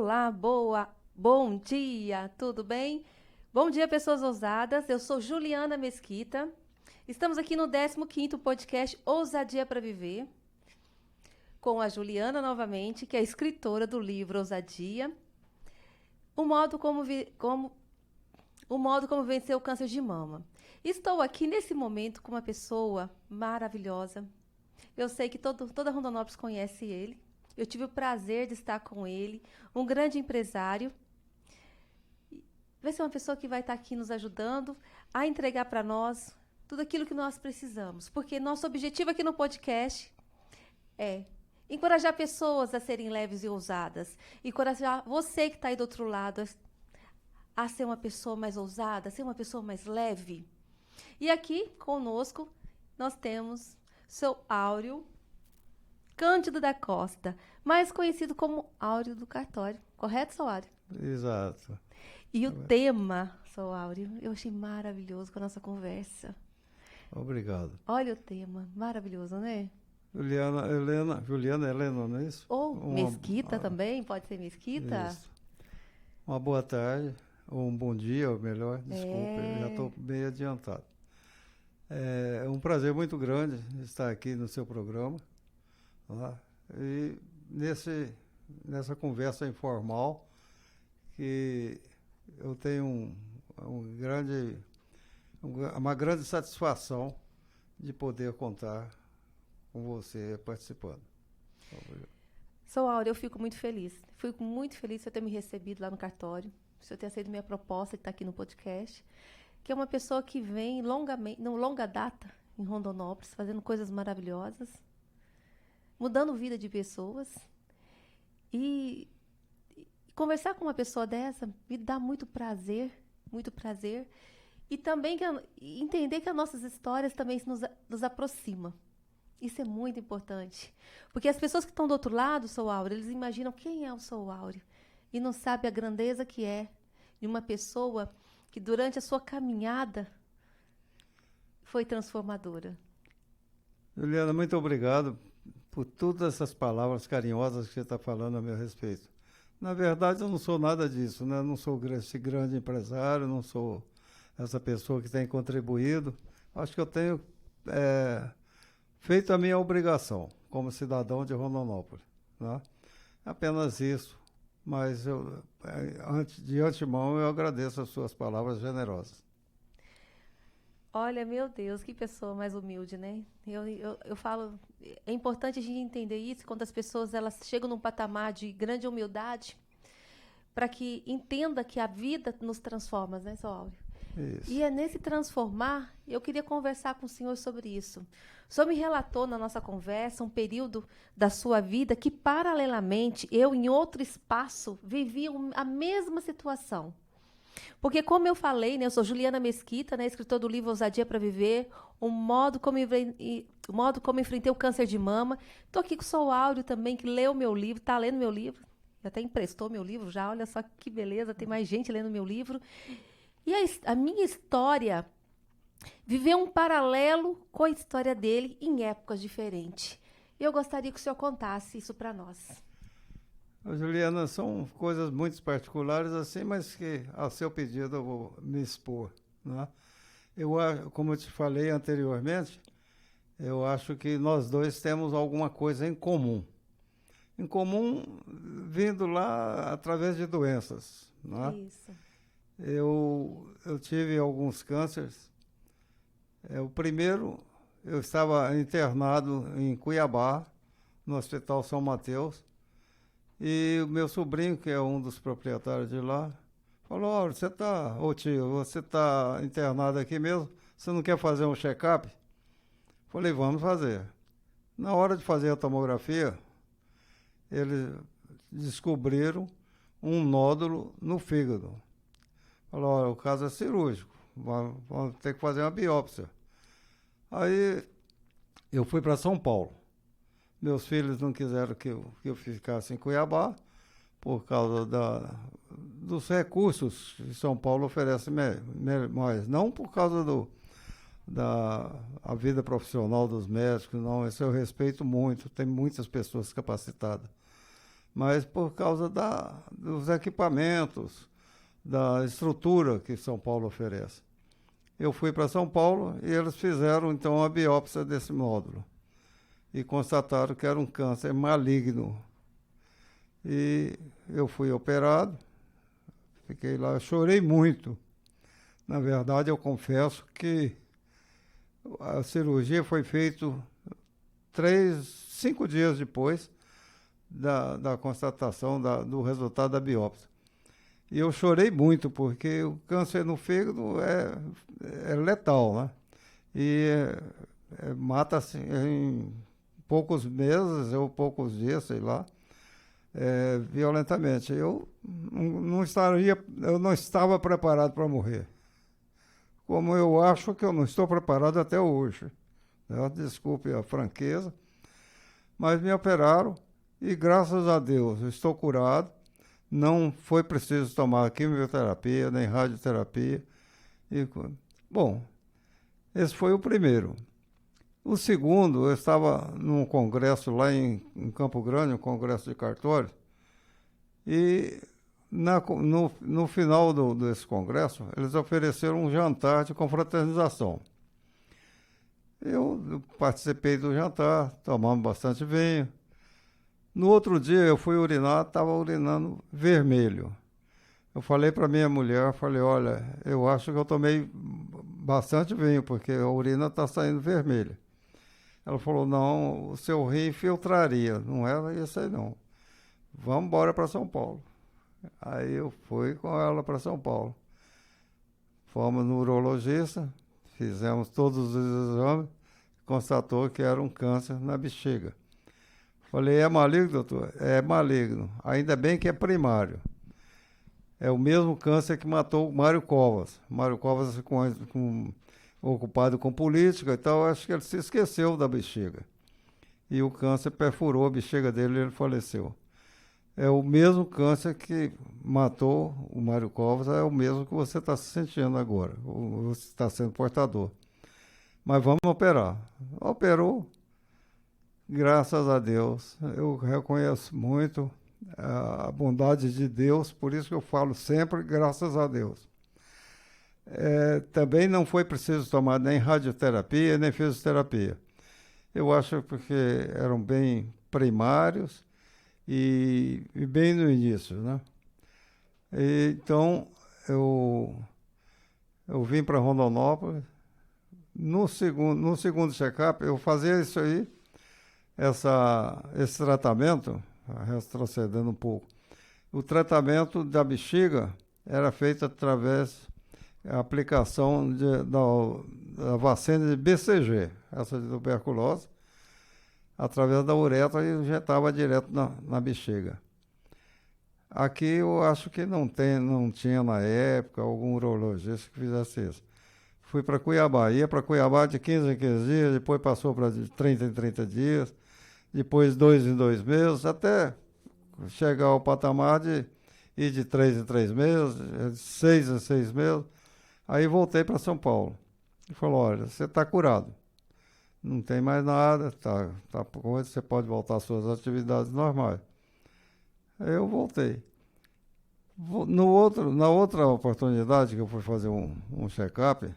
Olá, bom dia, tudo bem? Bom dia, pessoas ousadas. Eu sou Juliana Mesquita. Estamos aqui no 15º podcast Ousadia para Viver, com a Juliana novamente, que é escritora do livro Ousadia, o modo como vencer o câncer de mama. Estou aqui nesse momento com uma pessoa maravilhosa. Eu sei que toda Rondonópolis conhece ele. Eu tive o prazer de estar com ele, um grande empresário. Vai ser uma pessoa que vai estar aqui nos ajudando a entregar para nós tudo aquilo que nós precisamos. Porque nosso objetivo aqui no podcast é encorajar pessoas a serem leves e ousadas. Encorajar você que está aí do outro lado a ser uma pessoa mais ousada, a ser uma pessoa mais leve. E aqui conosco nós temos seu Áureo Cândido da Costa, mais conhecido como Áureo do Cartório. Correto, seu Áureo? Exato. E o tema, seu Áureo, eu achei maravilhoso com a nossa conversa. Obrigado. Olha o tema, maravilhoso, né? Juliana Helena, não é isso? Ou Mesquita também, pode ser Mesquita? Isso. Uma boa tarde, ou um bom dia, ou melhor, desculpa, eu já estou bem adiantado. É um prazer muito grande estar aqui no seu programa. Tá? E nessa conversa informal, que eu tenho uma grande satisfação de poder contar com você participando. Seu Áureo, eu fico muito feliz. Fico muito feliz de você ter me recebido lá no cartório, de você ter aceito minha proposta de estar aqui no podcast, que é uma pessoa que vem longa data em Rondonópolis, fazendo coisas maravilhosas, mudando vida de pessoas. E conversar com uma pessoa dessa me dá muito prazer. E também entender que as nossas histórias também nos aproximam. Isso é muito importante. Porque as pessoas que estão do outro lado, seu Áureo, eles imaginam quem é o seu Áureo. E não sabem a grandeza que é de uma pessoa que durante a sua caminhada foi transformadora. Juliana, muito obrigado por todas essas palavras carinhosas que você está falando a meu respeito. Na verdade, eu não sou nada disso, né? Eu não sou esse grande empresário, não sou essa pessoa que tem contribuído. Acho que eu tenho feito a minha obrigação como cidadão de Rondonópolis. Né? Apenas isso, mas de antemão eu agradeço as suas palavras generosas. Olha, meu Deus, que pessoa mais humilde, né? Eu falo, é importante a gente entender isso quando as pessoas elas chegam num patamar de grande humildade, para que entenda que a vida nos transforma, né, seu Áureo? Isso. E é nesse transformar, eu queria conversar com o senhor sobre isso. O senhor me relatou na nossa conversa um período da sua vida que, paralelamente, eu, em outro espaço, vivia a mesma situação. Porque, como eu falei, né, eu sou Juliana Mesquita, né, escritora do livro Ousadia para Viver, o modo como enfrentei o câncer de mama. Estou aqui com o seu Áureo também, que leu meu livro, está lendo meu livro, até emprestou meu livro já, olha só que beleza, tem mais gente lendo meu livro. E a minha história viveu um paralelo com a história dele em épocas diferentes. Eu gostaria que o senhor contasse isso para nós. Juliana, são coisas muito particulares assim, mas que, a seu pedido, eu vou me expor. Né? Como eu te falei anteriormente, eu acho que nós dois temos alguma coisa em comum. Em comum, vindo lá através de doenças. Né? Isso. Eu tive alguns cânceres. O primeiro, eu estava internado em Cuiabá, no Hospital São Mateus, e o meu sobrinho, que é um dos proprietários de lá, falou: tio, você está internado aqui mesmo? Você não quer fazer um check-up? Falei: vamos fazer. Na hora de fazer a tomografia, eles descobriram um nódulo no fígado. Falou: olha, o caso é cirúrgico, vamos ter que fazer uma biópsia. Aí eu fui para São Paulo. Meus filhos não quiseram que eu ficasse em Cuiabá, por causa dos recursos que São Paulo oferece mais. Não por causa da vida profissional dos médicos, não. Isso eu respeito muito, tem muitas pessoas capacitadas. mas por causa dos equipamentos, da estrutura que São Paulo oferece. Eu fui para São Paulo e eles fizeram, então, a biópsia desse nódulo e constataram que era um câncer maligno. E eu fui operado, fiquei lá, chorei muito. Na verdade, eu confesso que a cirurgia foi feita 5 dias depois da constatação do resultado da biópsia. E eu chorei muito, porque o câncer no fígado é letal, né? E mata assim, em poucos meses ou poucos dias, sei lá, violentamente. Eu não estava preparado para morrer. Como eu acho que eu não estou preparado até hoje. Né? Desculpe a franqueza, mas me operaram e, graças a Deus, estou curado. Não foi preciso tomar quimioterapia, nem radioterapia. Bom, esse foi o primeiro. O segundo, eu estava num congresso lá em Campo Grande, um congresso de cartório, e no final desse congresso, eles ofereceram um jantar de confraternização. Eu participei do jantar, tomamos bastante vinho. No outro dia eu fui urinar, estava urinando vermelho. Eu falei para minha mulher, olha, eu acho que eu tomei bastante vinho, porque a urina está saindo vermelha. Ela falou, não, o seu rim filtraria, não era isso aí não. Vamos embora para São Paulo. Aí eu fui com ela para São Paulo. Fomos no urologista, fizemos todos os exames, constatou que era um câncer na bexiga. Falei, é maligno, doutor? É maligno. Ainda bem que é primário. É o mesmo câncer que matou o Mário Covas. Mário Covas ocupado com política e tal, acho que ele se esqueceu da bexiga. E o câncer perfurou a bexiga dele e ele faleceu. É o mesmo câncer que matou o Mário Covas, é o mesmo que você está se sentindo agora. Você está sendo portador. Mas vamos operar. Operou. Graças a Deus, eu reconheço muito a bondade de Deus, por isso que eu falo sempre, graças a Deus. Também não foi preciso tomar nem radioterapia, nem fisioterapia. Eu acho porque eram bem primários e bem no início, né? Então, eu vim para Rondonópolis. No segundo check-up, eu fazia isso aí, esse tratamento, retrocedendo um pouco, o tratamento da bexiga era feito através da aplicação da vacina de BCG, essa de tuberculose, através da uretra e injetava direto na bexiga. Aqui eu acho que não tinha na época algum urologista que fizesse isso. Fui para Cuiabá, ia para Cuiabá de 15 em 15 dias, depois passou para de 30 em 30 dias, depois 2 em 2 meses, até chegar ao patamar de ir de 3 em 3 meses, de 6 em 6 meses. Aí voltei para São Paulo. E falou, olha, você está curado. Não tem mais nada, tá com isso, você pode voltar às suas atividades normais. Aí eu voltei. Na outra oportunidade que eu fui fazer um check-up,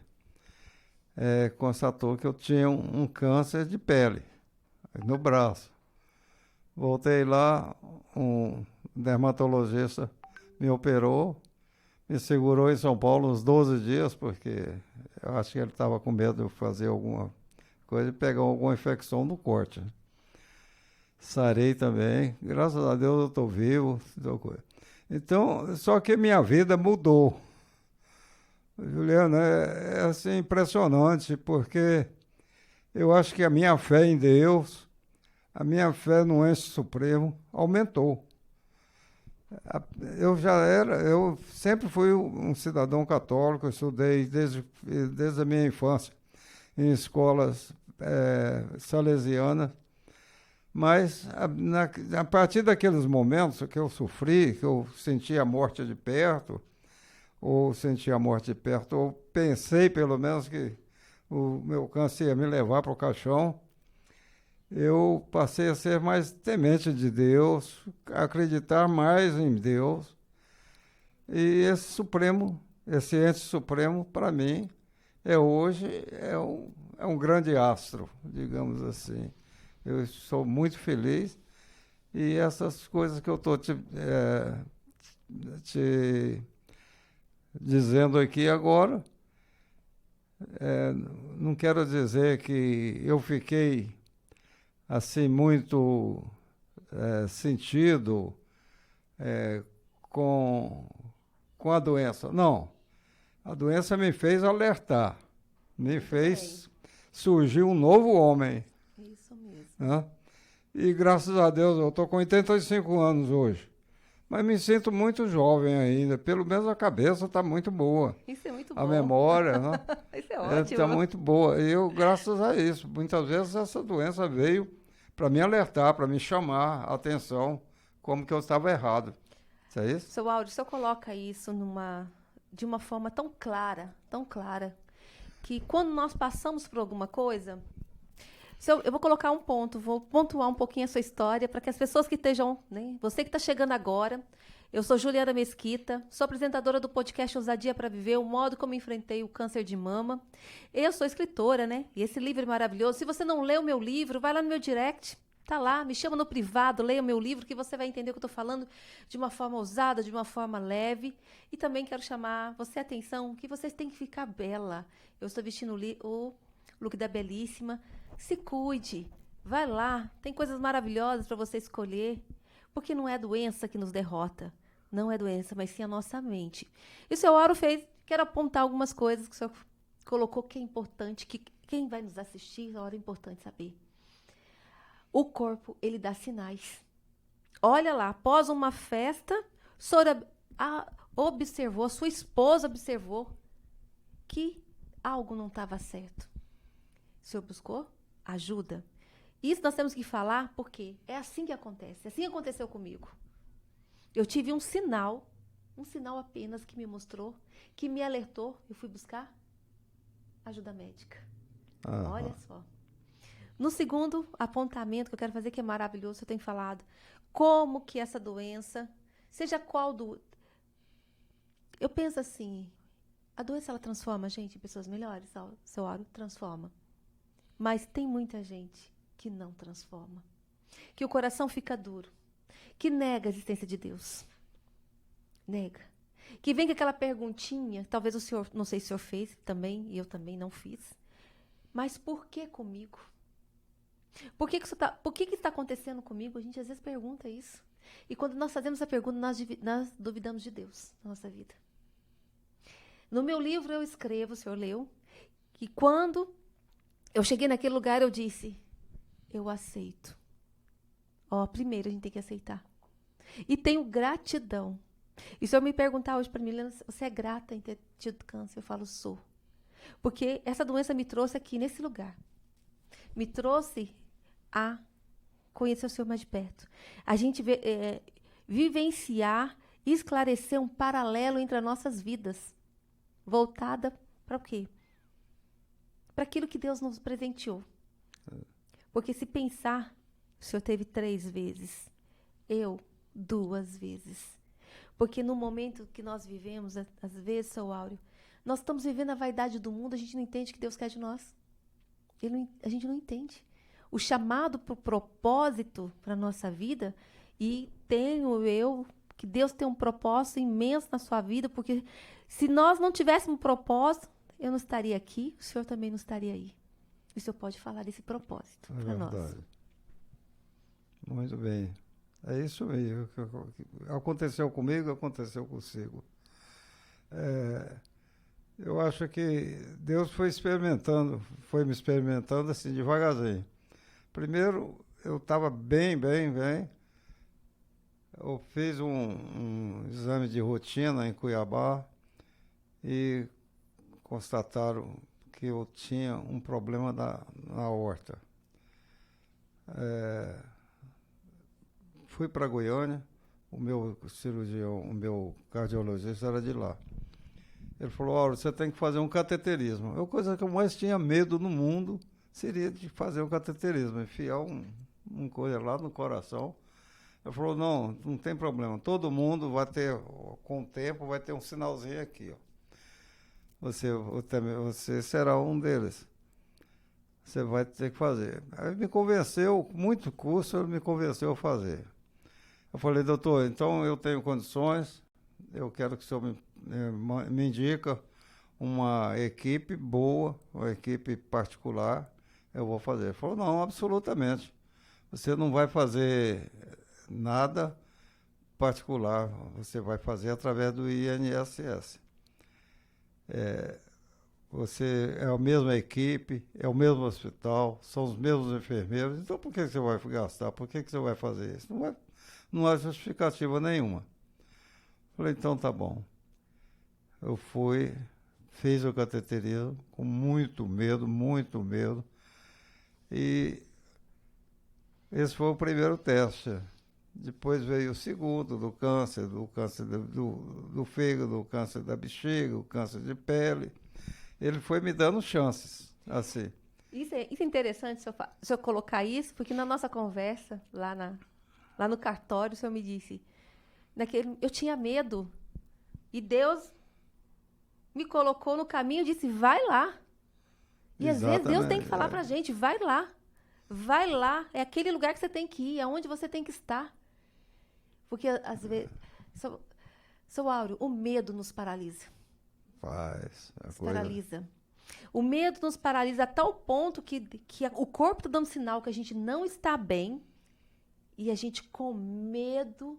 constatou que eu tinha um câncer de pele no braço. Voltei lá, um dermatologista me operou, me segurou em São Paulo uns 12 dias, porque eu acho que ele estava com medo de eu fazer alguma coisa e pegar alguma infecção no corte. Sarei também, graças a Deus eu estou vivo. Então, só que minha vida mudou. Juliana, é assim, impressionante, porque eu acho que a minha fé em Deus, a minha fé no Ente Supremo aumentou. Eu sempre fui um cidadão católico, eu estudei desde a minha infância em escolas salesianas, mas a partir daqueles momentos que eu sofri, que eu senti a morte de perto, ou pensei pelo menos que o meu câncer ia me levar para o caixão, eu passei a ser mais temente de Deus, acreditar mais em Deus. E esse ente supremo, para mim, hoje é um grande astro, digamos assim. Eu sou muito feliz e essas coisas que eu estou te dizendo aqui agora, não quero dizer que eu fiquei assim muito sentido com a doença. Não, a doença me fez alertar, me fez surgir um novo homem. Isso mesmo. Né? E graças a Deus eu estou com 85 anos hoje. Mas me sinto muito jovem ainda. Pelo menos a cabeça está muito boa. Isso é muito bom. A memória, né? Isso é ótimo. Está muito boa. E eu, graças a isso, muitas vezes essa doença veio para me alertar, para me chamar a atenção, como que eu estava errado. Isso é isso? Seu Áudio, o senhor coloca isso de uma forma tão clara, que quando nós passamos por alguma coisa, eu vou colocar um ponto, vou pontuar um pouquinho a sua história, para que as pessoas que estejam, né, você que está chegando agora, eu sou Juliana Mesquita, sou apresentadora do podcast Ousadia para Viver, o modo como enfrentei o câncer de mama. Eu sou escritora, né? E esse livro é maravilhoso. Se você não leu o meu livro, vai lá no meu direct, tá lá, me chama no privado, leia o meu livro, que você vai entender o que eu estou falando de uma forma ousada, de uma forma leve. E também quero chamar você a atenção que vocês têm que ficar bela. Eu estou vestindo o look da Belíssima. Se cuide, vai lá, tem coisas maravilhosas para você escolher. Porque não é a doença que nos derrota. Não é a doença, mas sim a nossa mente. E o seu Auro fez, quero apontar algumas coisas que o senhor colocou que é importante, que quem vai nos assistir, é importante saber. O corpo, ele dá sinais. Olha lá, após uma festa, a senhora observou, a sua esposa observou que algo não estava certo. O senhor buscou ajuda? Isso nós temos que falar porque é assim que acontece. Assim aconteceu comigo. Eu tive um sinal apenas que me mostrou, que me alertou. Eu fui buscar ajuda médica. Aham. Olha só. No segundo apontamento que eu quero fazer, que é maravilhoso, eu tenho falado, como que essa doença, seja qual eu penso assim, a doença ela transforma a gente em pessoas melhores, seu Áureo transforma. Mas tem muita gente que não transforma, que o coração fica duro, que nega a existência de Deus, nega, que vem com aquela perguntinha, talvez o senhor, não sei se o senhor fez também, e eu também não fiz, mas por que comigo? Por que está acontecendo comigo? A gente às vezes pergunta isso, e quando nós fazemos a pergunta, nós duvidamos de Deus na nossa vida. No meu livro eu escrevo, o senhor leu, que quando eu cheguei naquele lugar eu disse, eu aceito. Primeiro a gente tem que aceitar. E tenho gratidão. E se eu me perguntar hoje para mim, Helena, você é grata em ter tido câncer? Eu falo, sou. Porque essa doença me trouxe aqui nesse lugar. Me trouxe a conhecer o Senhor mais de perto. A gente vivenciar e esclarecer um paralelo entre as nossas vidas. Voltada para o quê? Para aquilo que Deus nos presenteou. Porque se pensar, o senhor teve 3 vezes, eu 2 vezes. Porque no momento que nós vivemos, às vezes, seu Áureo, nós estamos vivendo a vaidade do mundo, a gente não entende o que Deus quer de nós. A gente não entende. O chamado para o propósito para a nossa vida, e que Deus tem um propósito imenso na sua vida, porque se nós não tivéssemos propósito, eu não estaria aqui, o senhor também não estaria aí. O senhor pode falar desse propósito para nós. Muito bem. É isso mesmo. Aconteceu comigo, aconteceu consigo. Eu acho que Deus foi me experimentando assim devagarzinho. Primeiro, eu estava bem. Eu fiz um exame de rotina em Cuiabá e constataram que eu tinha um problema na aorta. Fui para Goiânia, o meu cirurgião, o meu cardiologista era de lá. Ele falou, você tem que fazer um cateterismo. Coisa que eu mais tinha medo no mundo, seria de fazer um cateterismo, enfiar um coisa lá no coração. Ele falou, não tem problema, todo mundo vai ter, com o tempo, vai ter um sinalzinho aqui, ó. Você será um deles. Você vai ter que fazer. Aí me convenceu, com muito custo, ele me convenceu a fazer. Eu falei, doutor, então eu tenho condições, eu quero que o senhor me indica uma equipe boa, uma equipe particular, eu vou fazer. Ele falou, não, absolutamente. Você não vai fazer nada particular, você vai fazer através do INSS. Você é a mesma equipe, é o mesmo hospital, são os mesmos enfermeiros, então por que você vai gastar? Por que você vai fazer isso? Não há justificativa nenhuma. Falei, então tá bom. Eu fui, fiz o cateterismo com muito medo, e esse foi o primeiro teste. Depois veio o segundo, do câncer do fígado, o câncer da bexiga, o câncer de pele. Ele foi me dando chances, assim. Isso é interessante se eu colocar isso, porque na nossa conversa, lá no cartório, o senhor me disse, eu tinha medo, e Deus me colocou no caminho e disse, vai lá. E às vezes Deus tem que falar pra gente, vai lá, é aquele lugar que você tem que ir, é onde você tem que estar. Porque, às vezes, seu Áureo, o medo nos paralisa. Paralisa. O medo nos paralisa a tal ponto que o corpo está dando sinal que a gente não está bem, e a gente, com medo,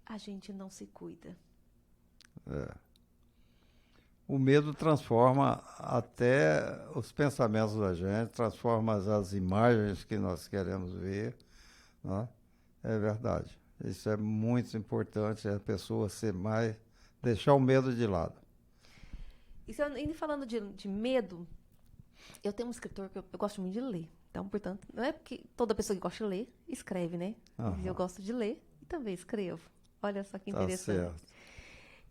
a gente não se cuida. O medo transforma até os pensamentos da gente, transforma as imagens que nós queremos ver, né? É verdade. Isso é muito importante, a pessoa deixar o medo de lado. E indo falando de medo, eu tenho um escritor que eu gosto muito de ler. Então, portanto, não é porque toda pessoa que gosta de ler, escreve, né? Uhum. Eu gosto de ler e também escrevo. Olha só que interessante. Tá certo.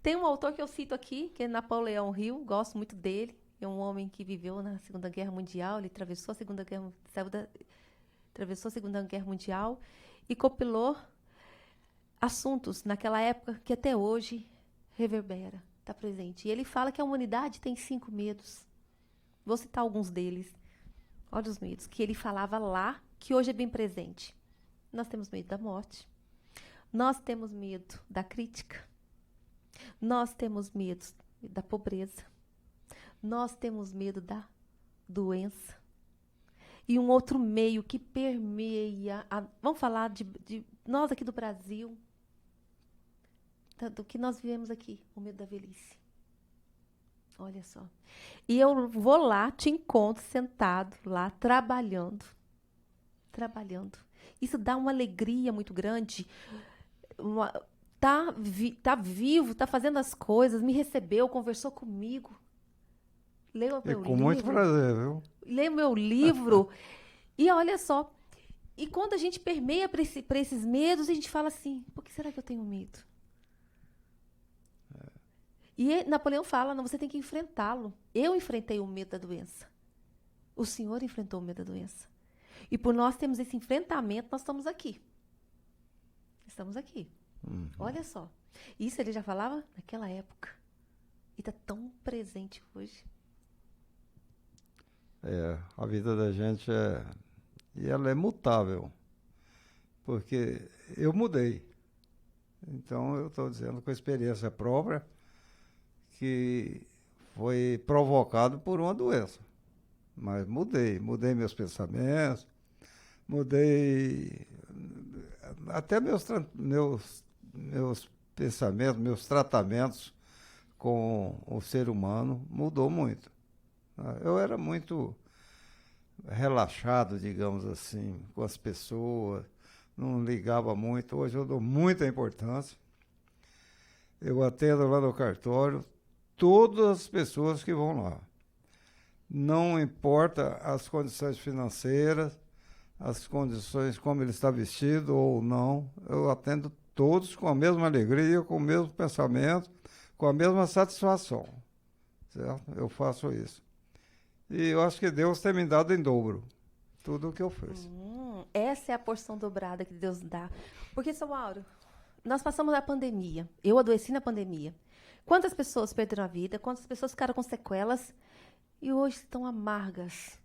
Tem um autor que eu cito aqui, que é Napoleão Hill, gosto muito dele. É um homem que viveu na Segunda Guerra Mundial, ele atravessou a Segunda Guerra Mundial e compilou assuntos naquela época que até hoje reverbera, está presente. E ele fala que a humanidade tem 5 medos. Vou citar alguns deles. Olha os medos que ele falava lá, que hoje é bem presente. Nós temos medo da morte. Nós temos medo da crítica. Nós temos medo da pobreza. Nós temos medo da doença. E um outro meio que permeia... vamos falar de nós aqui do Brasil, do que nós vivemos aqui, o medo da velhice. Olha só. E eu vou lá, te encontro sentado lá, trabalhando. Isso dá uma alegria muito grande. Tá vivo, tá fazendo as coisas, me recebeu, conversou comigo. Leu o meu livro. Com muito prazer, viu? Leu o meu livro. E olha só. E quando a gente permeia para esses medos, a gente fala assim, por que será que eu tenho medo? E Napoleão fala, não, você tem que enfrentá-lo. Eu enfrentei o medo da doença. O senhor enfrentou o medo da doença. E por nós termos esse enfrentamento, nós estamos aqui. Estamos aqui. Uhum. Olha só. Isso ele já falava naquela época. E está tão presente hoje. A vida da gente e ela é mutável. Porque eu mudei. Então, eu estou dizendo com experiência própria, que foi provocado por uma doença. Mas mudei meus pensamentos, mudei até meus pensamentos, meus tratamentos com o ser humano, mudou muito. Eu era muito relaxado, digamos assim, com as pessoas, não ligava muito. Hoje eu dou muita importância. Eu atendo lá no cartório todas as pessoas que vão lá. Não importa as condições financeiras, as condições como ele está vestido ou não, eu atendo todos com a mesma alegria, com o mesmo pensamento, com a mesma satisfação, certo? Eu faço isso. E eu acho que Deus tem me dado em dobro tudo o que eu fiz. Essa é a porção dobrada que Deus dá. Porque, São Mauro, nós passamos a pandemia. Eu adoeci na pandemia. Quantas pessoas perderam a vida? Quantas pessoas ficaram com sequelas? E hoje estão amargas.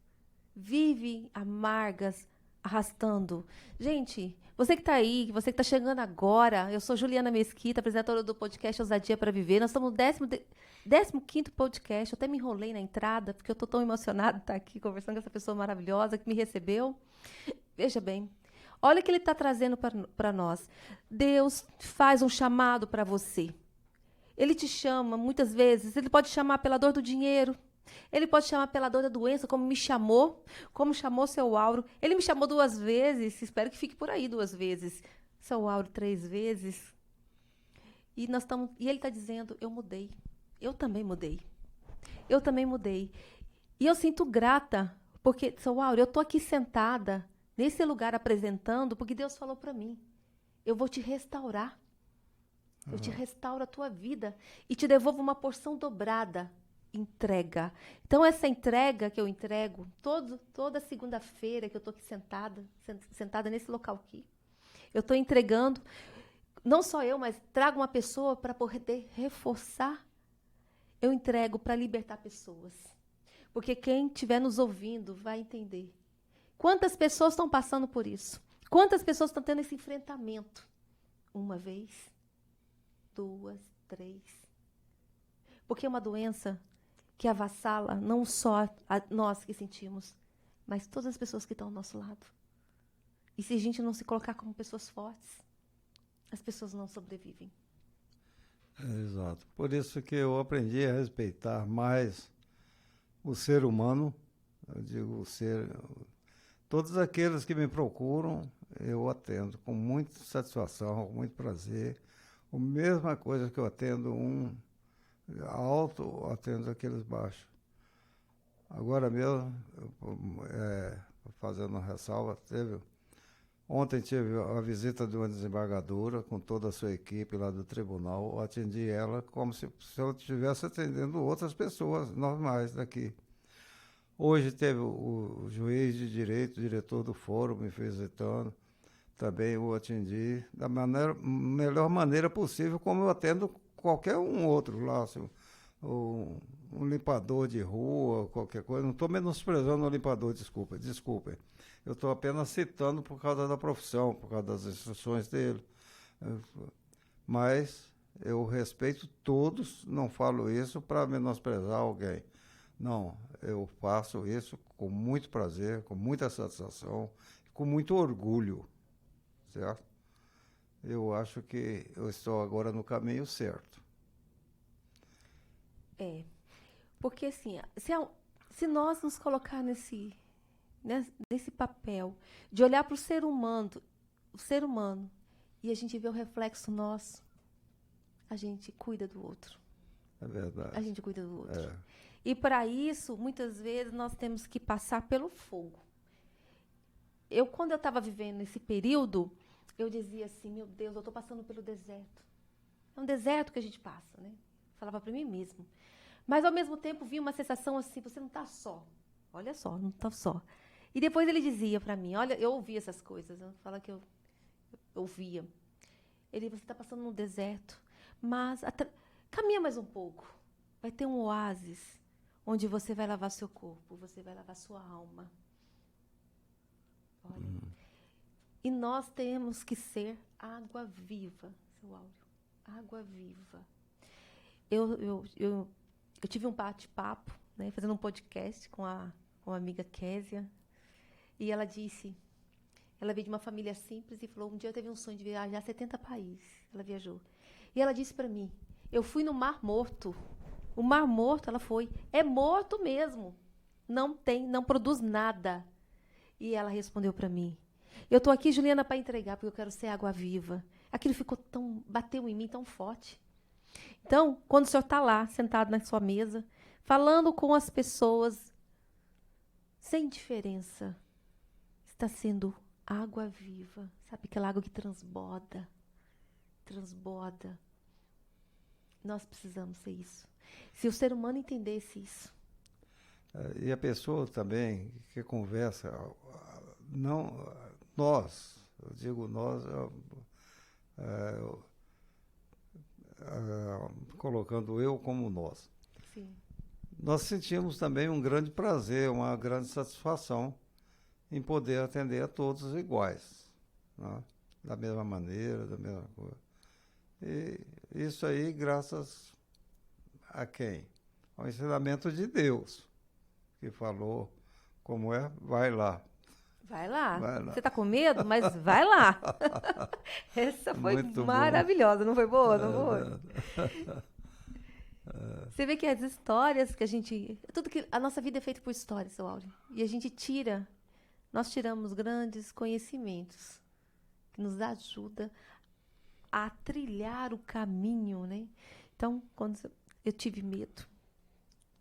Vivem amargas, arrastando. Gente, você que está aí, você que está chegando agora, eu sou Juliana Mesquita, apresentadora do podcast Ousadia para Viver. Nós estamos no 15º podcast. Eu até me enrolei na entrada, porque eu estou tão emocionada de estar aqui conversando com essa pessoa maravilhosa que me recebeu. Veja bem, olha o que ele está trazendo para nós. Deus faz um chamado para você. Ele te chama, muitas vezes, ele pode chamar pela dor do dinheiro, ele pode chamar pela dor da doença, como me chamou, como chamou seu Auro. Ele me chamou 2 vezes, espero que fique por aí 2 vezes. Seu Auro 3 vezes. E ele está dizendo, eu mudei. Eu também mudei. Eu também mudei. E eu sinto grata, porque, seu Auro, eu estou aqui sentada, nesse lugar apresentando, porque Deus falou para mim, eu vou te restaurar. Eu te restauro a tua vida e te devolvo uma porção dobrada. Entrega. Então, essa entrega que eu entrego, toda segunda-feira que eu estou aqui sentada nesse local aqui, eu estou entregando, não só eu, mas trago uma pessoa para poder reforçar. Eu entrego para libertar pessoas. Porque quem estiver nos ouvindo vai entender. Quantas pessoas estão passando por isso? Quantas pessoas estão tendo esse enfrentamento? 1 vez, 2, 3. Porque é uma doença que avassala não só a nós que sentimos, mas todas as pessoas que estão ao nosso lado. E se a gente não se colocar como pessoas fortes, as pessoas não sobrevivem. Exato. Por isso que eu aprendi a respeitar mais o ser humano. Eu digo todos aqueles que me procuram, eu atendo com muita satisfação, com muito prazer. A mesma coisa que eu atendo um alto, eu atendo aqueles baixos. Agora mesmo, fazendo uma ressalva, ontem tive a visita de uma desembargadora com toda a sua equipe lá do tribunal. Eu atendi ela como se eu estivesse atendendo outras pessoas normais daqui. Hoje teve o juiz de direito, o diretor do fórum me visitando. Também eu atendi da melhor maneira possível, como eu atendo qualquer um outro lá. Assim, um limpador de rua, qualquer coisa. Não estou menosprezando o limpador, desculpem. Eu estou apenas citando por causa da profissão, por causa das instruções dele. Mas eu respeito todos, não falo isso para menosprezar alguém. Não, eu faço isso com muito prazer, com muita satisfação, com muito orgulho, certo? Eu acho que eu estou agora no caminho certo. Porque assim, se nós nos colocar nesse papel de olhar para o ser humano, e a gente vê o reflexo nosso, a gente cuida do outro. É verdade. A gente cuida do outro. E para isso, muitas vezes, nós temos que passar pelo fogo. Quando eu estava vivendo esse período, eu dizia assim, meu Deus, eu estou passando pelo deserto. É um deserto que a gente passa, né? Falava para mim mesmo. Mas, ao mesmo tempo, vinha uma sensação assim, você não está só. Olha só, não está só. E depois ele dizia para mim, olha, eu ouvia essas coisas, eu falo que eu ouvia. Você está passando no deserto, mas caminha mais um pouco. Vai ter um oásis onde você vai lavar seu corpo, você vai lavar sua alma. Olha. E nós temos que ser água viva, seu Áureo. Água viva. Eu tive um bate-papo, né, fazendo um podcast com a amiga Késia, e ela disse, ela veio de uma família simples e falou, um dia eu teve um sonho de viajar a 70 países. Ela viajou. E ela disse para mim, eu fui no Mar Morto. O Mar Morto, ela foi, é morto mesmo. Não produz nada. E ela respondeu para mim, eu estou aqui, Juliana, para entregar, porque eu quero ser água viva. Aquilo bateu em mim tão forte. Então, quando o senhor está lá, sentado na sua mesa, falando com as pessoas, sem diferença, está sendo água viva. Sabe aquela água que transborda? Transborda. Nós precisamos ser isso. Se o ser humano entendesse isso. E a pessoa também que conversa, não, nós, eu digo nós, colocando eu como nós. Sim. Nós sentimos também um grande prazer, uma grande satisfação em poder atender a todos iguais, né? Da mesma maneira, da mesma coisa. E isso aí, graças a quem? Ao ensinamento de Deus, que falou como é, vai lá. Vai lá. Vai lá. Você tá com medo? Mas vai lá. Essa foi Muito maravilhosa, não foi boa? Não bom. foi? Você vê que as histórias que a gente... Tudo que... A nossa vida é feita por histórias, seu Áureo. E a gente tira... Nós tiramos grandes conhecimentos que nos ajuda a trilhar o caminho, né? Então, quando eu tive medo,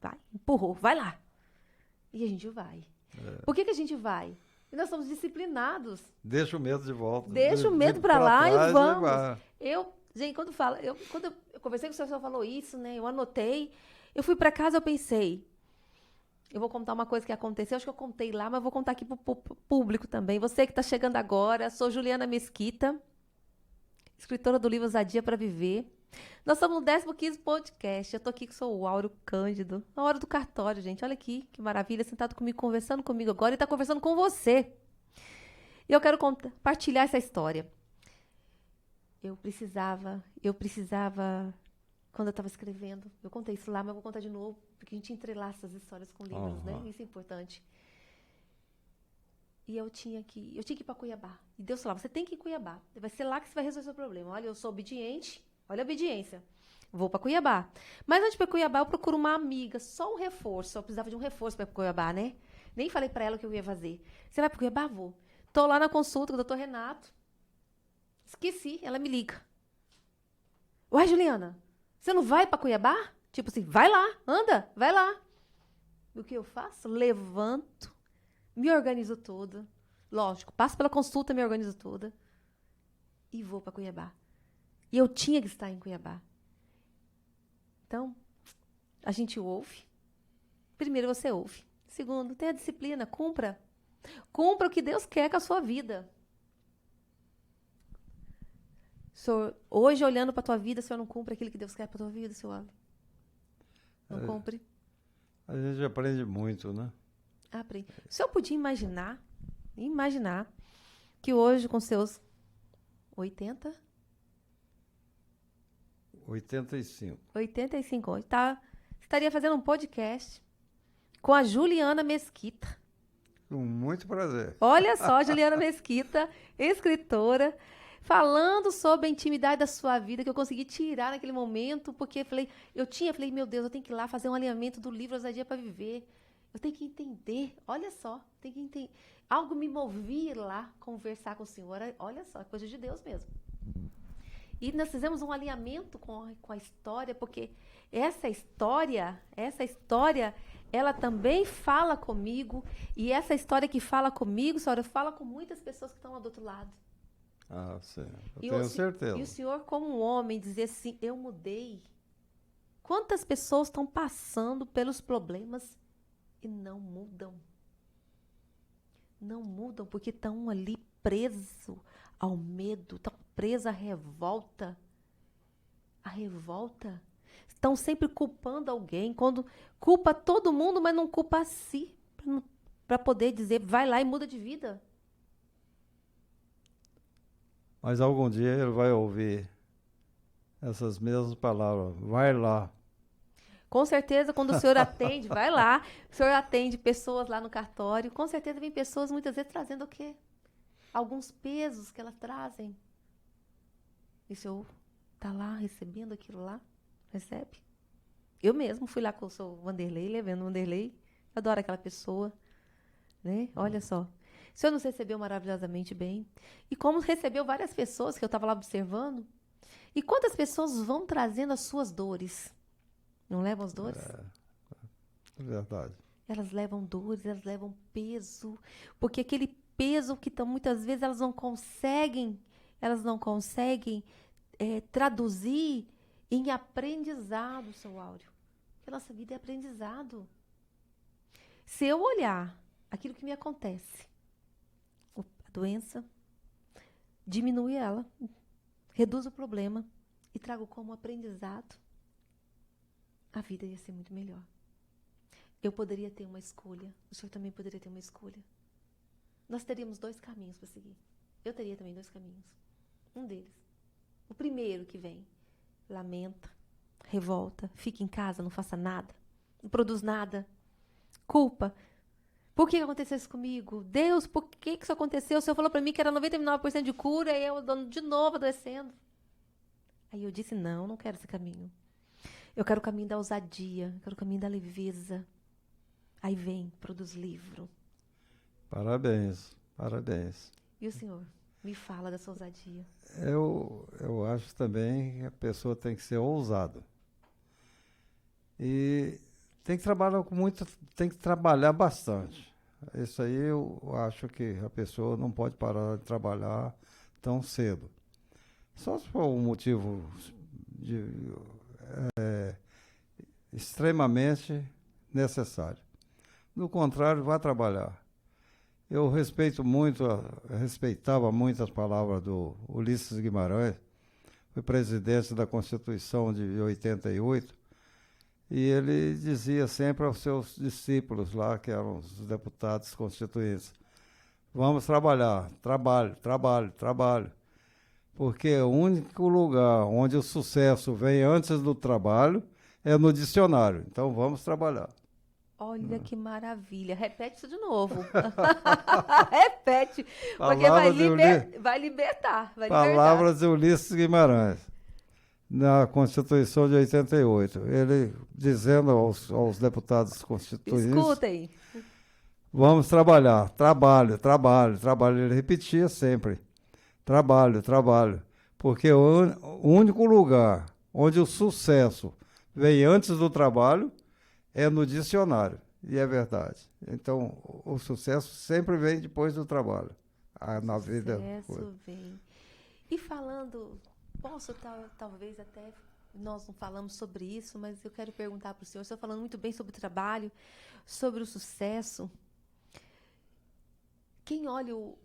vai, empurrou, vai lá. E a gente vai. Por que a gente vai? E nós somos disciplinados. Deixa o medo de volta. Deixa o medo para lá e vamos. Vai. Gente, quando eu conversei com o senhor, falou isso, né? Eu anotei. Eu fui para casa, eu pensei, eu vou contar uma coisa que aconteceu, acho que eu contei lá, mas vou contar aqui para o público também. Você que está chegando agora, sou Juliana Mesquita, escritora do livro Ousadia para Viver. Nós estamos no 15º podcast. Eu estou aqui com o Áureo Cândido, na hora do cartório, gente. Olha aqui, que maravilha, sentado comigo, conversando comigo agora e está conversando com você. E eu quero compartilhar essa história. Eu precisava, quando eu estava escrevendo, eu contei isso lá, mas eu vou contar de novo, porque a gente entrelaça as histórias com livros, né? Isso é importante. E eu tinha que ir para Cuiabá. E Deus falava, você tem que ir em Cuiabá. Vai ser lá que você vai resolver o seu problema. Olha, eu sou obediente. Olha a obediência. Vou para Cuiabá. Mas antes de ir para Cuiabá, eu procuro uma amiga. Só um reforço. Eu precisava de um reforço para ir para Cuiabá, né? Nem falei para ela o que eu ia fazer. Você vai para Cuiabá? Vou. Estou lá na consulta com o doutor Renato. Esqueci. Ela me liga. Uai, Juliana, você não vai para Cuiabá? Tipo assim, vai lá, anda, vai lá. E o que eu faço? Levanto. Me organizo toda. Lógico, passo pela consulta, me organizo toda. E vou para Cuiabá. E eu tinha que estar em Cuiabá. Então, a gente ouve. Primeiro, você ouve. Segundo, tenha disciplina, cumpra. Cumpra o que Deus quer com a sua vida. Senhor, hoje, olhando para a tua vida, o Senhor não cumpre aquilo que Deus quer para a tua vida, seu Áureo? Não cumpre? A gente aprende muito, né? Aprende. O senhor podia imaginar que hoje, com seus 85 anos, estaria fazendo um podcast com a Juliana Mesquita. Com muito prazer. Olha só, Juliana Mesquita, escritora, falando sobre a intimidade da sua vida, que eu consegui tirar naquele momento, porque falei, meu Deus, eu tenho que ir lá fazer um alinhamento do livro Ousadia para Viver. Eu tenho que entender, olha só, tenho que entender. Algo me movia lá conversar com o Senhor, olha só, é coisa de Deus mesmo. E nós fizemos um alinhamento com a história, porque essa história, ela também fala comigo, e essa história que fala comigo, senhora, fala com muitas pessoas que estão lá do outro lado. Ah, sim, eu tenho certeza. E o senhor, como um homem, dizer assim, eu mudei. Quantas pessoas estão passando pelos problemas e não mudam? Não mudam porque estão ali presos ao medo, estão presos à revolta. A revolta. Estão sempre culpando alguém, quando culpa todo mundo, mas não culpa a si, para poder dizer, vai lá e muda de vida. Mas algum dia ele vai ouvir essas mesmas palavras, vai lá. Com certeza, quando o senhor atende, vai lá, o senhor atende pessoas lá no cartório, com certeza vem pessoas muitas vezes trazendo o quê? Alguns pesos que elas trazem. E o senhor está lá recebendo aquilo lá? Recebe? Eu mesmo fui lá com o seu Vanderlei, levando o Vanderlei, adoro aquela pessoa, né? Olha só. O senhor nos recebeu maravilhosamente bem. E como recebeu várias pessoas que eu estava lá observando, e quantas pessoas vão trazendo as suas dores? Não levam as dores? É verdade. Elas levam dores, elas levam peso. Porque aquele peso que muitas vezes elas não conseguem traduzir em aprendizado, seu Áureo. Porque a nossa vida é aprendizado. Se eu olhar aquilo que me acontece, a doença, diminui ela, reduz o problema e trago como aprendizado, a vida ia ser muito melhor. Eu poderia ter uma escolha, o senhor também poderia ter uma escolha. Nós teríamos 2 caminhos para seguir. Eu teria também 2 caminhos. Um deles, o primeiro que vem, lamenta, revolta, fica em casa, não faça nada, não produz nada, culpa. Por que aconteceu isso comigo? Deus, por que isso aconteceu? O senhor falou para mim que era 99% de cura e eu de novo adoecendo. Aí eu disse, não quero esse caminho. Eu quero o caminho da ousadia, eu quero o caminho da leveza. Aí vem, produz livro. Parabéns. E o senhor? Me fala da sua ousadia. Eu acho também que a pessoa tem que ser ousada. E tem que trabalhar tem que trabalhar bastante. Isso aí eu acho que a pessoa não pode parar de trabalhar tão cedo. Só se for um motivo extremamente necessário. Do contrário, vá trabalhar. Eu respeitava muito as palavras do Ulisses Guimarães, foi presidente da Constituição de 88, e ele dizia sempre aos seus discípulos lá, que eram os deputados constituintes, vamos trabalhar, trabalho, porque o único lugar onde o sucesso vem antes do trabalho é no dicionário, então vamos trabalhar. Olha que maravilha. Repete isso de novo. Repete. Porque vai libertar. Palavras de Ulisses Guimarães, na Constituição de 88. Ele dizendo aos deputados constituintes... Escutem. Vamos trabalhar. Trabalho. Ele repetia sempre. Trabalho. Porque o único lugar onde o sucesso vem antes do trabalho é no dicionário, e é verdade. Então, o sucesso sempre vem depois do trabalho. Na vida. O sucesso vem. E falando, posso talvez até, nós não falamos sobre isso, mas eu quero perguntar para o senhor, estou falando muito bem sobre o trabalho, sobre o sucesso. Quem olha o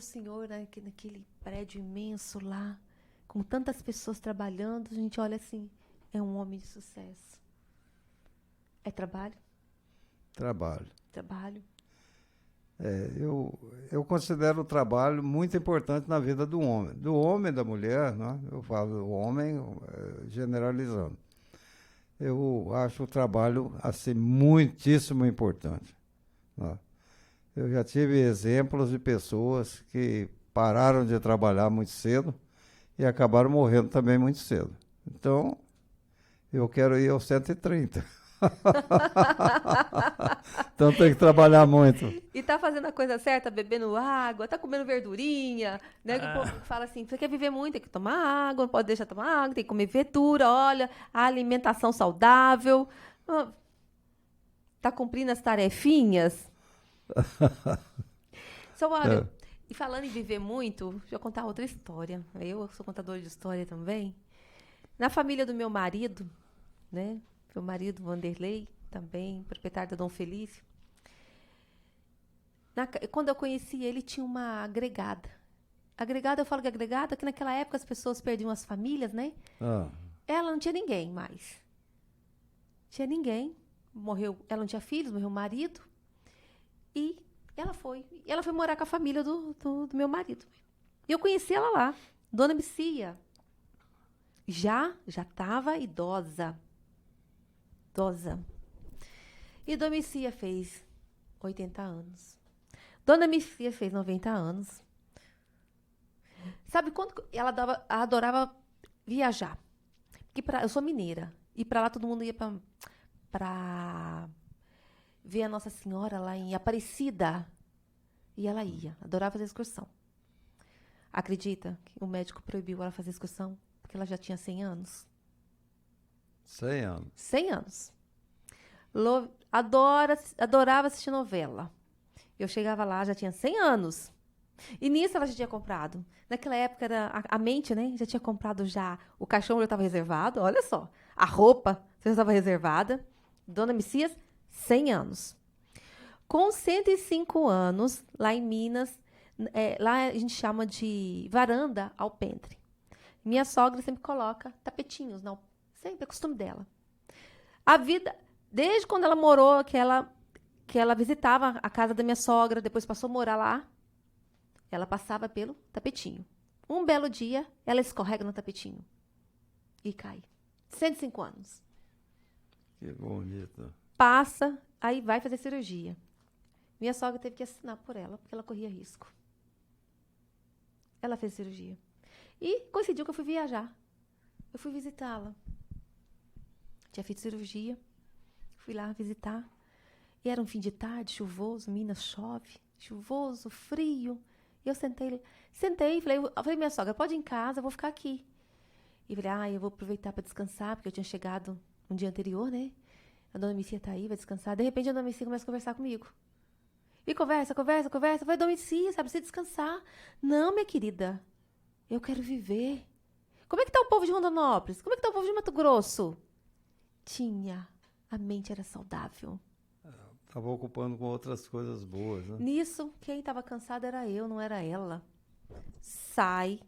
senhor, né, naquele prédio imenso lá, com tantas pessoas trabalhando, a gente olha assim, é um homem de sucesso. É trabalho? Trabalho. Eu considero o trabalho muito importante na vida do homem. Do homem e da mulher, né? Eu falo do homem generalizando. Eu acho o trabalho assim, muitíssimo importante. Né? Eu já tive exemplos de pessoas que pararam de trabalhar muito cedo e acabaram morrendo também muito cedo. Então, eu quero ir aos 130. Então tem que trabalhar muito. E tá fazendo a coisa certa, bebendo água, tá comendo verdurinha, né? O povo fala assim, você quer viver muito, tem que tomar água, não pode deixar de tomar água, tem que comer verdura, olha, a alimentação saudável. Tá cumprindo as tarefinhas? Então, olha, e falando em viver muito, deixa eu contar outra história. Eu sou contadora de história também. Na família do meu marido, né? Meu marido, Vanderlei, também, proprietário da Dom Felício. Quando eu conheci ele, tinha uma agregada. Agregada, eu falo que agregada, que naquela época as pessoas perdiam as famílias, né? Ela não tinha ninguém mais. Tinha ninguém. Morreu, ela não tinha filhos, morreu o marido. E ela foi morar com a família do meu marido. E eu conheci ela lá, Dona Micia. Já estava idosa. E Dona Micia fez 80 anos. Dona Micia fez 90 anos. Sabe quando ela adorava viajar? Porque eu sou mineira. E para lá todo mundo ia para ver a Nossa Senhora lá em Aparecida. E ela ia, adorava fazer excursão. Acredita que o médico proibiu ela fazer excursão? Porque ela já tinha 100 anos. 100 anos. 100 anos. Adorava assistir novela. Eu chegava lá, já tinha 100 anos. E nisso ela já tinha comprado. Naquela época, era a mente, né? Já tinha comprado já. O caixão já estava reservado, olha só. A roupa já estava reservada. Dona Messias, 100 anos. Com 105 anos, lá em Minas, lá a gente chama de varanda alpendre. Minha sogra sempre coloca tapetinhos, não, sempre é costume dela. A vida, desde quando ela morou, que ela visitava a casa da minha sogra, depois passou a morar lá, ela passava pelo tapetinho. Um belo dia, ela escorrega no tapetinho e cai. 105 anos. Que bonito. Passa, aí vai fazer cirurgia. Minha sogra teve que assinar por ela, porque ela corria risco. Ela fez cirurgia. E coincidiu que eu fui viajar. Eu fui visitá-la. Tinha feito cirurgia. Fui lá visitar. E era um fim de tarde, chuvoso, Minas chove. Chuvoso, frio. E eu sentei, falei, minha sogra, pode ir em casa, eu vou ficar aqui. E falei, eu vou aproveitar para descansar, porque eu tinha chegado no dia anterior, né? A dona Messias tá aí, vai descansar. De repente, a dona Messias começa a conversar comigo. E conversa. Eu falei, dona Messias, sabe, você descansar. Não, minha querida, eu quero viver. Como é que tá o povo de Rondonópolis? Como é que tá o povo de Mato Grosso? A mente era saudável. Estava ocupando com outras coisas boas, né? Nisso, quem estava cansado era eu, não era ela. Sai.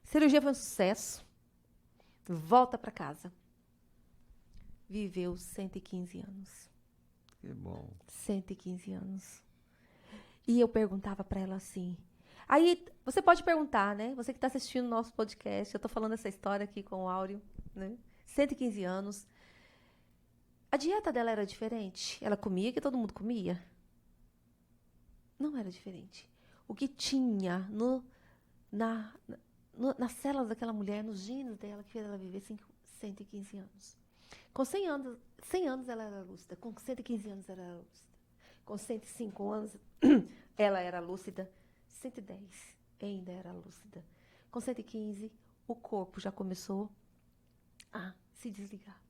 Cirurgia foi um sucesso. Volta para casa. Viveu 115 anos. Que bom. 115 anos. E eu perguntava para ela assim. Aí, você pode perguntar, né? Você que está assistindo o nosso podcast, eu estou falando essa história aqui com o Áureo, né? 115 anos. A dieta dela era diferente? Ela comia que todo mundo comia? Não era diferente. O que tinha nas células daquela mulher, nos genes dela, que fez ela viver 115 anos. Com 100 anos ela era lúcida. Com 115 anos ela era lúcida. Com 105 anos ela era lúcida. 110 ainda era lúcida. Com 115 o corpo já começou a se desligar.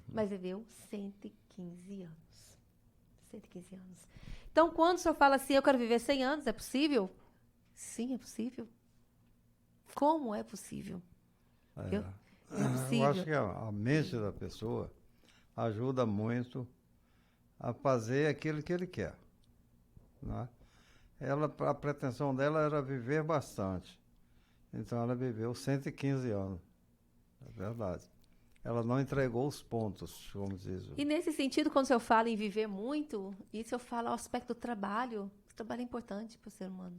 Mas viveu 115 anos. 115 anos. Então, quando o senhor fala assim, eu quero viver 100 anos, é possível? Sim, é possível. Como é possível? É possível. Eu acho que a mente da pessoa ajuda muito a fazer aquilo que ele quer. Né? A pretensão dela era viver bastante. Então, ela viveu 115 anos. É verdade. Ela não entregou os pontos, como diz. E nesse sentido, quando o senhor fala em viver muito, isso eu falo ao aspecto do trabalho. O trabalho é importante para o ser humano.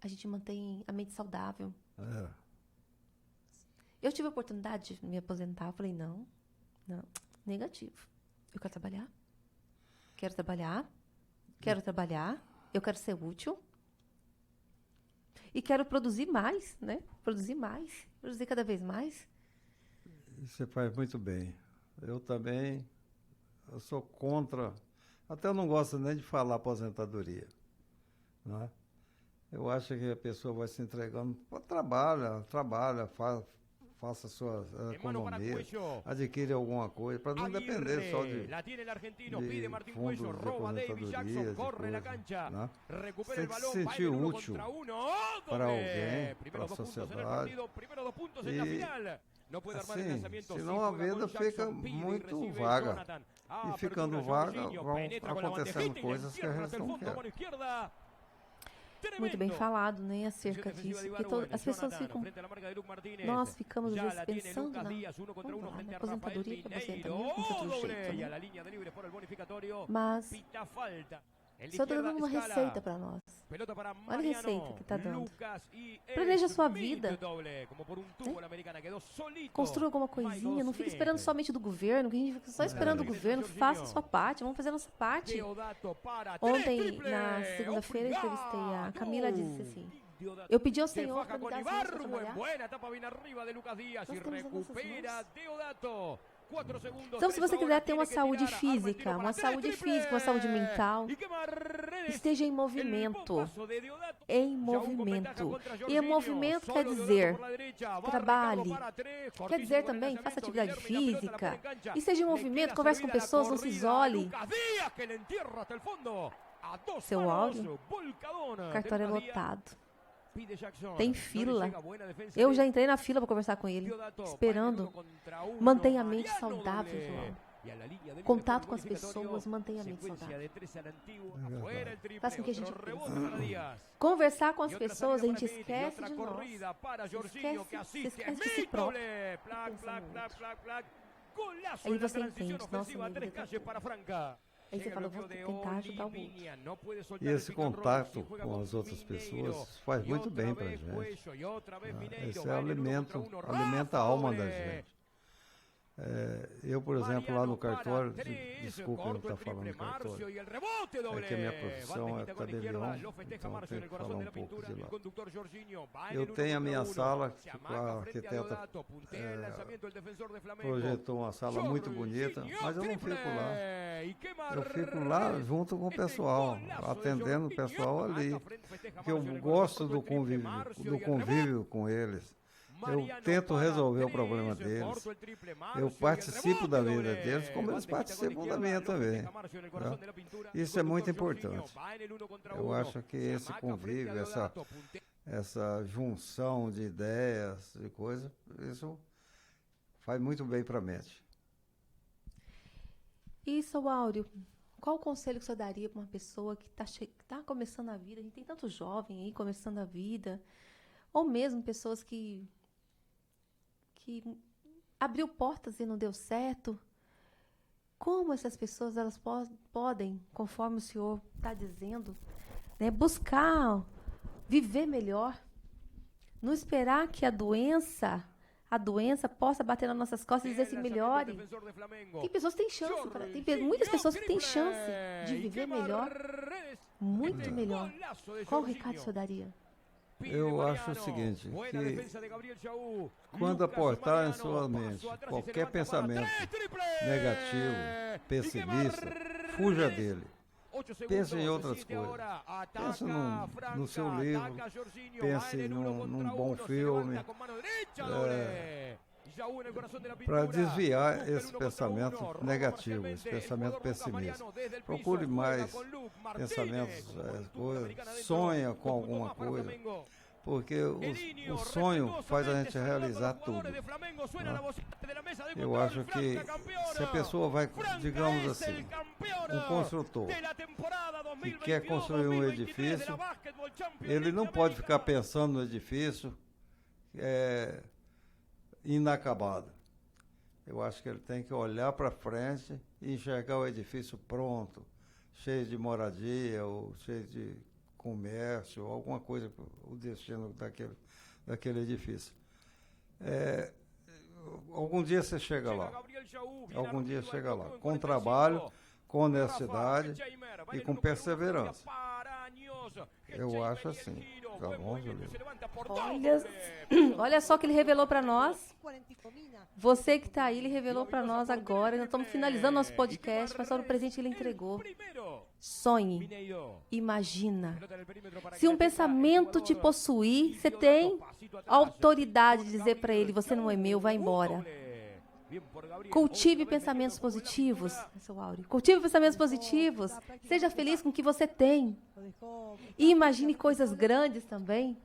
A gente mantém a mente saudável. Eu tive a oportunidade de me aposentar. Eu falei, não, negativo. Eu quero trabalhar, eu quero ser útil. E quero produzir mais, né? Produzir cada vez mais. Você faz muito bem. Eu também, eu sou contra, até eu não gosto nem de falar aposentadoria. Né? Eu acho que a pessoa vai se entregando, trabalha, faça sua economia, adquire alguma coisa, para não depender só de fundos de aposentadoria, de coisa, né? Você tem que se sentir útil para alguém, para a sociedade. Assim, senão a vida fica muito vaga. E ficando vaga, vão acontecendo coisas que a gente não quer. Muito bem falado, né, acerca disso. Porque as pessoas ficam... Nós ficamos, às vezes, pensando na aposentadoria, que aposentamento, não tem outro jeito, né? Mas... o senhor está dando uma receita para nós. Olha a receita que está dando. Planeja a sua vida. Né? Construa alguma coisinha. Não fique esperando somente do governo. Que a gente fica só esperando o governo. Faça a sua parte. Vamos fazer a nossa parte. Ontem, na segunda-feira, eu entrevistei a Camila. Disse assim: eu pedi ao Senhor para me dar as mãos para trabalhar. Nós temos as nossas mãos. Então, se você quiser ter uma saúde física, uma saúde mental, esteja em movimento. Em movimento. E em movimento quer dizer trabalhe. Quer dizer também, faça atividade física. E esteja em movimento, converse com pessoas, não se isole. Seu áudio, cartório é lotado. Tem fila. Eu já entrei na fila para conversar com ele, esperando. Mantenha a mente saudável, João. contato com as pessoas, mantenha a mente saudável. Faz com que a gente pense. Conversar com as pessoas, a gente esquece de nós. Se esquece de si próprio. Aí você entende, nossa, aí você fala, eu vou tentar ajudar o outro. E esse contato com as outras pessoas faz muito bem para a gente. Esse alimenta a alma da gente. Eu, por exemplo, lá no cartório, desculpa eu estar falando do cartório, é que a minha profissão é tabelião, então eu tenho que falar um pouco de lá. Eu tenho a minha sala, que a arquiteta projetou uma sala muito bonita, mas eu não fico lá. Eu fico lá junto com o pessoal, atendendo o pessoal ali, porque eu gosto do convívio com eles. Eu tento resolver o problema deles. Eu participo da vida deles, como eles participam da minha também. Tá? Isso é muito importante. Eu acho que esse convívio, essa junção de ideias, de coisas, isso faz muito bem para a mente. E, seu Áureo, qual o conselho que você daria para uma pessoa que está começando a vida? A gente tem tanto jovem aí começando a vida, ou mesmo pessoas que abriu portas e não deu certo. Como essas pessoas elas podem, conforme o senhor está dizendo, né, buscar viver melhor, não esperar que a doença possa bater nas nossas costas e dizer assim, melhore. Tem pessoas que têm chance, muitas pessoas que têm chance de viver melhor, muito melhor. Qual o recado que o senhor daria? Eu acho o seguinte, que quando aportar em sua mente qualquer pensamento negativo, pessimista, fuja dele. Pense em outras coisas. Pense no seu livro, pense num bom filme, para desviar esse pensamento negativo, esse pensamento pessimista. Procure mais pensamentos, sonha com alguma coisa, porque o sonho faz a gente realizar tudo. Né? Eu acho que se a pessoa vai, digamos assim, um construtor que quer construir um edifício, ele não pode ficar pensando no edifício inacabado. Eu acho que ele tem que olhar para frente e enxergar o edifício pronto, cheio de moradia ou cheio de comércio, alguma coisa, o destino daquele edifício. Algum dia você chega lá. Algum dia chega lá. Com trabalho, com honestidade e com perseverança. Eu acho assim. Tá bom, Juliana? Olha só que ele revelou para nós. Você que está aí, ele revelou para nós agora. Nós estamos finalizando nosso podcast, mas só o presente ele entregou. Sonhe, imagina. Se um pensamento te possuir, você tem autoridade de dizer para ele, você não é meu, vai embora. Cultive pensamentos positivos, seu Áureo. Cultive pensamentos positivos. Seja feliz com o que você tem. E imagine coisas grandes também.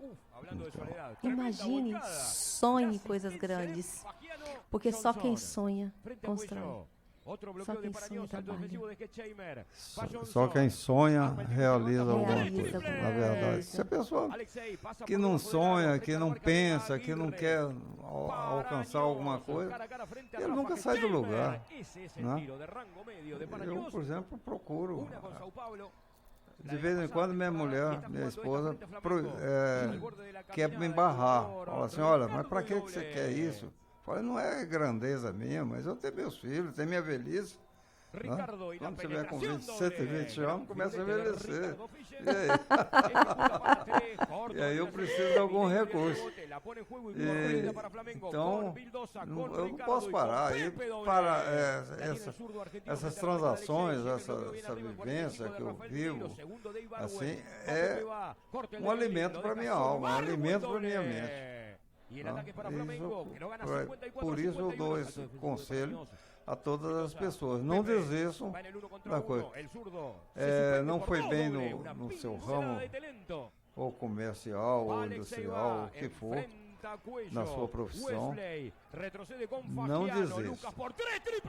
Imagine, sonhe coisas grandes. Porque só quem sonha, constrói. Só quem sonha, trabalha. Só quem sonha, realiza alguma coisa. Na verdade, se a pessoa que não sonha, que não pensa, que não quer alcançar alguma coisa, ele nunca sai do lugar. Né? Eu, por exemplo, procuro. De vez em quando minha mulher, minha esposa, quer me embarrar. Fala assim, olha, mas para que você quer isso? Eu falei, não é grandeza minha, mas eu tenho meus filhos, tenho minha velhice. Né? Quando você vier com 120 anos, começa a envelhecer. E aí eu preciso de algum recurso. Então, eu não posso parar. Aí, para essas transações, essa vivência que eu vivo, assim, é um alimento para minha alma, um alimento para minha mente. Por isso eu dou esse conselho a todas as pessoas. Não desistam da coisa. Não foi bem no seu ramo, ou comercial, ou industrial, o que for. na sua profissão. Não desista.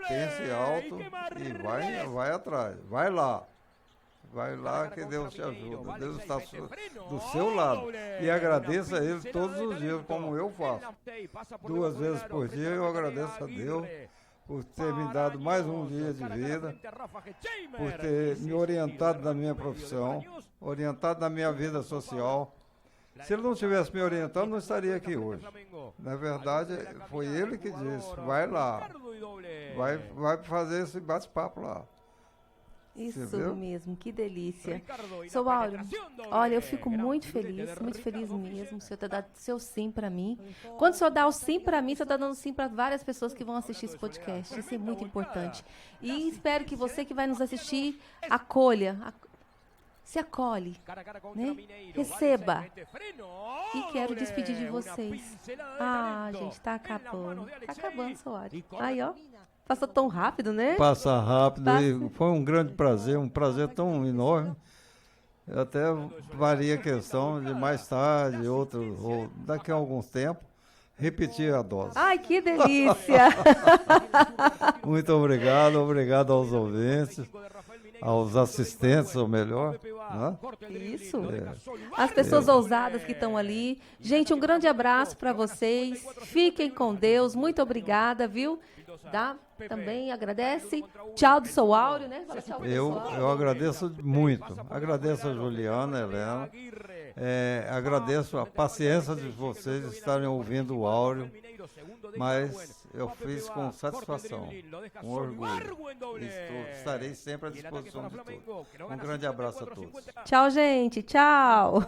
Pense alto e vai atrás. Vai lá. Vai lá que Deus te ajuda. Deus está do seu lado. E agradeça a Ele todos os dias, como eu faço. 2 vezes por dia eu agradeço a Deus por ter me dado mais um dia de vida, por ter me orientado na minha profissão, orientado na minha vida social. Se Ele não tivesse me orientado, não estaria aqui hoje. Na verdade, foi Ele que disse, vai lá, vai fazer esse bate-papo lá. Isso mesmo, que delícia. Seu Áureo, olha, eu fico muito feliz mesmo. O senhor está dando seu sim para mim. Quando o senhor dá o sim para mim, o senhor está dando sim para várias pessoas que vão assistir esse podcast. Isso é muito importante. E espero que você que vai nos assistir se acolhe, né? Receba. E quero despedir de vocês. Gente, está acabando. Está acabando, seu Áureo. Aí, ó. Passou tão rápido, né? Passa rápido e foi um grande prazer, um prazer tão enorme. Eu até varia a questão de mais tarde, ou daqui a alguns tempos, repetir a dose. Ai, que delícia! Muito obrigado aos ouvintes, aos assistentes, ou melhor. Né? Isso. As pessoas ousadas que estão ali. Gente, um grande abraço para vocês. Fiquem com Deus. Muito obrigada, viu? Também agradece. Tchau do seu Áureo, né? Fala tchau, eu agradeço muito. Agradeço a Juliana, a Helena. Agradeço a paciência de vocês estarem ouvindo o Áureo. Mas eu fiz com satisfação, com orgulho. Estarei sempre à disposição de todos. Um grande abraço a todos. Tchau, gente. Tchau.